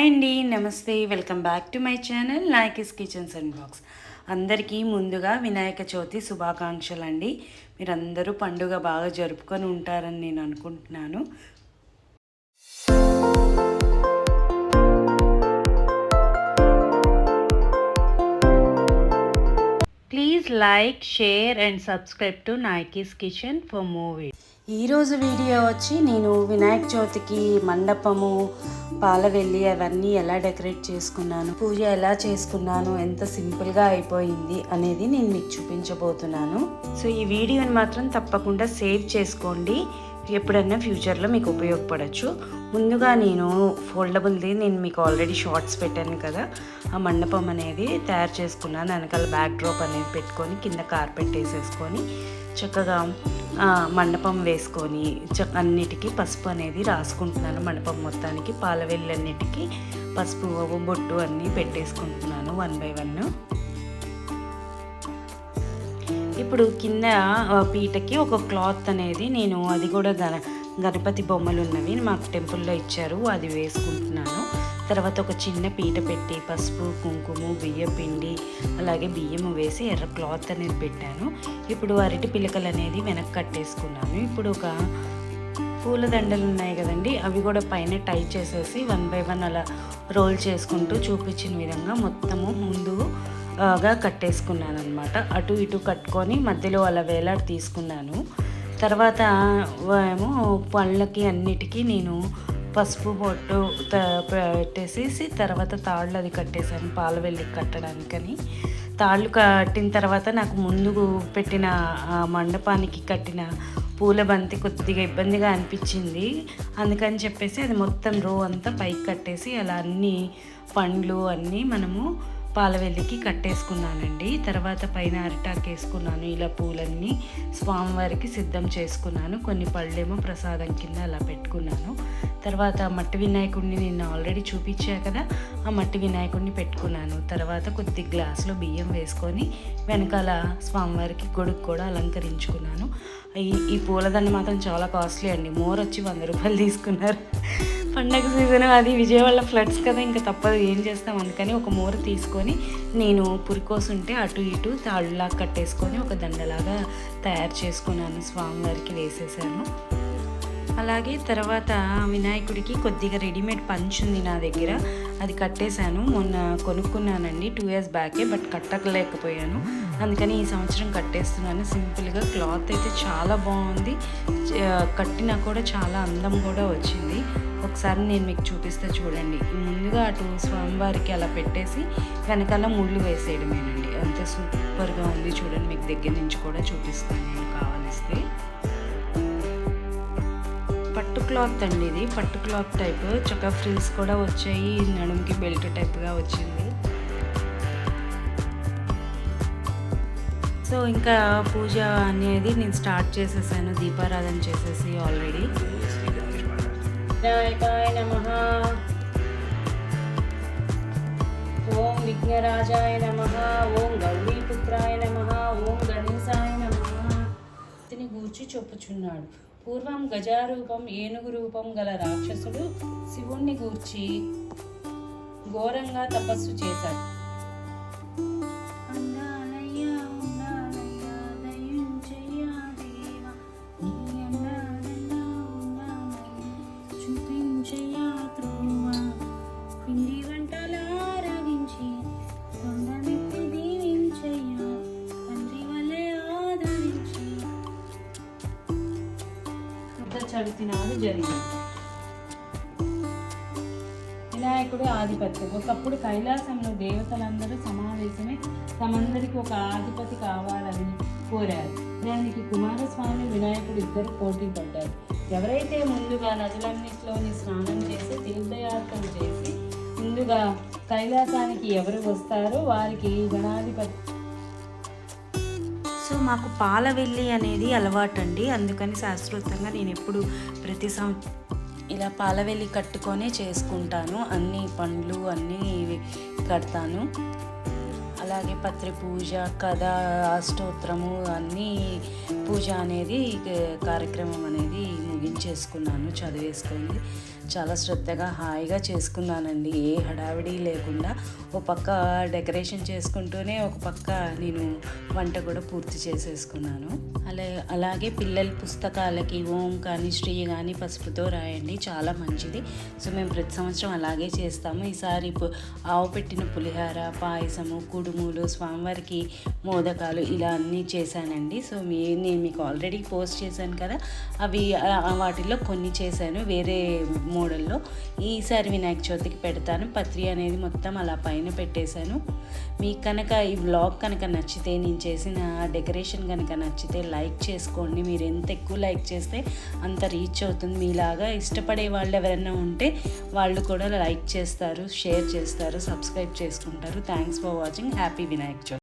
Hi అండి, నమస్తే. Welcome back to my channel Nayaki's kitchens and blogs. అందరికీ ముందుగా వినాయక చవితి శుభాకాంక్షలు అండి. మీరందరూ పండుగ బాగా జరుపుకొని ఉంటారని నేను అనుకుంటున్నాను. Please like, share and subscribe to Nayaki's kitchen for more videos. ఈరోజు వీడియో వచ్చి నేను వినాయక చవితికి మండపము, పాలవెల్లి అవన్నీ ఎలా డెకరేట్ చేసుకున్నాను, పూజ ఎలా చేసుకున్నాను, ఎంత సింపుల్గా అయిపోయింది అనేది నేను మీకు చూపించబోతున్నాను. సో ఈ వీడియోని మాత్రం తప్పకుండా సేవ్ చేసుకోండి, ఎప్పుడన్నా ఫ్యూచర్లో మీకు ఉపయోగపడవచ్చు. ముందుగా నేను ఫోల్డబుల్ది నేను మీకు ఆల్రెడీ షార్ట్స్ పెట్టాను కదా, ఆ మండపం అనేది తయారు చేసుకున్నాను. వెనకాల బ్యాక్ డ్రాప్ అనేది పెట్టుకొని కింద కార్పెట్ వేసేసుకొని చక్కగా మండపం వేసుకొని అన్నిటికీ పసుపు అనేది రాసుకుంటున్నాను. మండపం మొత్తానికి పాలవెల్లన్నిటికీ పసుపు బొట్టు అన్నీ పెట్టేసుకుంటున్నాను 1 by 1. ఇప్పుడు కింద పీటకి ఒక క్లాత్ అనేది నేను, అది కూడా గణపతి బొమ్మలు ఉన్నవి మాకు టెంపుల్లో ఇచ్చారు, అది వేసుకుంటున్నాను. తర్వాత ఒక చిన్న పీట పెట్టి పసుపు, కుంకుమ, బియ్యం పిండి అలాగే బియ్యం వేసి ఎర్ర క్లాత్ అనేది పెట్టాను. ఇప్పుడు అరటి పిలకలు అనేది వెనక్కి కట్టేసుకున్నాను. ఇప్పుడు ఒక పూల దండలు ఉన్నాయి కదండి, అవి కూడా పైన టై చేసేసి 1 by 1 అలా రోల్ చేసుకుంటూ చూపించిన విధంగా మొత్తము ముందుగా కట్టేసుకున్నాను అనమాట. అటు ఇటు కట్టుకొని మధ్యలో అలా వేలాడి తీసుకున్నాను. తర్వాత ఏమో పళ్ళకి అన్నిటికీ నేను పసుపు బొట్టు పెట్టేసేసి తర్వాత తాళ్ళు అది కట్టేశాను పాలవెల్లి కట్టడానికని. తాళ్ళు కట్టిన తర్వాత నాకు ముందు పెట్టిన మండపానికి కట్టిన పూల బంతి కొద్దిగా ఇబ్బందిగా అనిపించింది. అందుకని చెప్పేసి అది మొత్తం రో అంతా పైకి కట్టేసి అలా అన్ని పండ్లు అన్నీ మనము పాలవెల్లికి కట్టేసుకున్నానండి. తర్వాత పైన అరిటాకు వేసుకున్నాను. ఇలా పూలన్నీ స్వామివారికి సిద్ధం చేసుకున్నాను. కొన్ని పళ్ళేమో ప్రసాదం కింద అలా పెట్టుకున్నాను. తర్వాత మట్టి వినాయకుడిని నేను ఆల్రెడీ చూపించా కదా, ఆ మట్టి వినాయకుడిని పెట్టుకున్నాను. తర్వాత కొద్ది గ్లాసులో బియ్యం వేసుకొని వెనకాల స్వామివారికి గొడుగు కూడా అలంకరించుకున్నాను. ఈ పూలదండ మాత్రం చాలా కాస్ట్లీ అండి. మోర్ వచ్చి 100 రూపాయలు తీసుకున్నారు. పండగ సీజన్, అది విజయవాడ ఫ్లడ్స్ కదా, ఇంకా తప్పదు, ఏం చేస్తాం. అందుకని ఒక మోర తీసుకొని నేను పురికోసుంటే అటు ఇటు తాళ్ళలాగా కట్టేసుకొని ఒక దండలాగా తయారు చేసుకున్నాను, స్వామివారికి వేసేసాను. అలాగే తర్వాత వినాయకుడికి కొద్దిగా రెడీమేడ్ పంచ్ ఉంది నా దగ్గర, అది కట్టేశాను. మొన్న కొనుక్కున్నానండి 2 years బ్యాకే, బట్ కట్టలేకపోయాను. అందుకని ఈ సంవత్సరం కట్టేస్తున్నాను సింపుల్గా. క్లాత్ అయితే చాలా బాగుంది, కట్టినా కూడా చాలా అందం కూడా వచ్చింది. ఒకసారి నేను మీకు చూపిస్తే చూడండి. ముందుగా అటు స్వామివారికి అలా పెట్టేసి వెనకాల ముళ్ళు వేసేయడమేనండి, అంతే సూపర్గా ఉంది. చూడండి, మీకు దగ్గర నుంచి కూడా చూపిస్తాను నేను కావలిస్తే. పట్టు క్లాత్ అండి ఇది, పట్టు క్లాత్ టైప్, చక్కగా ఫ్రిల్స్ కూడా వచ్చాయి, నడుముకి బెల్ట్ టైప్గా వచ్చింది. సో ఇంకా పూజ అనేది నేను స్టార్ట్ చేసేసాను, దీపారాధన చేసేసి ఆల్రెడీ. వినాయకాయ నమః, ఓం విఘ్నరాజాయ నమః, ఓం గౌరీపుత్రాయ నమః, ఓం గణేశాయ నమః. తిని గూర్చి చెప్పుచున్నాడు. పూర్వం గజారూపం ఏనుగు రూపం గల రాక్షసుడు శివుణ్ణి గూర్చి ఘోరంగా తపస్సు చేశాడు. చవితినాడు జరిగింది. వినాయకుడు ఆధిపత్యం. ఒకప్పుడు కైలాసంలో దేవతలందరూ సమావేశమై తమందరికి ఒక ఆధిపతి కావాలని కోరారు. దానికి కుమారస్వామి, వినాయకుడు ఇద్దరు పోటీ పడ్డారు. ఎవరైతే ముందుగా నదులన్నింటిలోని స్నానం చేసి తీర్థయాత్రలు చేసి ముందుగా కైలాసానికి ఎవరు వస్తారో వారికి గణాధిపతి. సో మాకు పాలవెల్లి అనేది అలవాటండి, అందుకని శాస్త్రోక్తంగా నేను ఎప్పుడు ప్రతి ఇలా పాలవెల్లి కట్టుకొనే చేసుకుంటాను. అన్ని పండ్లు అన్నీ కడతాను. అలాగే పత్రి పూజ, కథ, అష్టోత్తరము అన్నీ పూజ అనేది కార్యక్రమం అనేది ముగించేసుకున్నాను, చదివేసుకొని చాలా శ్రద్ధగా హాయిగా చేసుకున్నానండి, ఏ హడావిడి లేకుండా. ఒక పక్క డెకరేషన్ చేసుకుంటూనే ఒక పక్క నేను వంట కూడా పూర్తి చేసేసుకున్నాను. అలాగే పిల్లల పుస్తకాలకి ఓం కానీ శ్రీ కానీ పసుపుతో రాయండి, చాలా మంచిది. సో మేము ప్రతి సంవత్సరం అలాగే చేస్తాము. ఈసారి ఆవు పెట్టిన పులిహార, పాయసము, కుడుములు, స్వామివారికి మోదకాలు ఇలా అన్నీ చేశానండి. సో నేను మీకు ఆల్రెడీ పోస్ట్ చేశాను కదా, అవి వాటిల్లో కొన్ని చేశాను వేరే మోడల్లో. ఈసారి వినాయక చవితికి పెడతాను. పత్రి అనేది మొత్తం అలా పైన పెట్టేశాను. మీకు కనుక ఈ వ్లాగ్ కనుక నచ్చితే, నేను చేసిన డెకరేషన్ కనుక నచ్చితే లైక్ చేసుకోండి. మీరు ఎంత ఎక్కువ లైక్ చేస్తే అంత రీచ్ అవుతుంది. మీలాగా ఇష్టపడే వాళ్ళు ఎవరైనా ఉంటే వాళ్ళు కూడా లైక్ చేస్తారు, షేర్ చేస్తారు, సబ్స్క్రైబ్ చేసుకుంటారు. Thanks for watching. Happy Vinayaka Chavithi.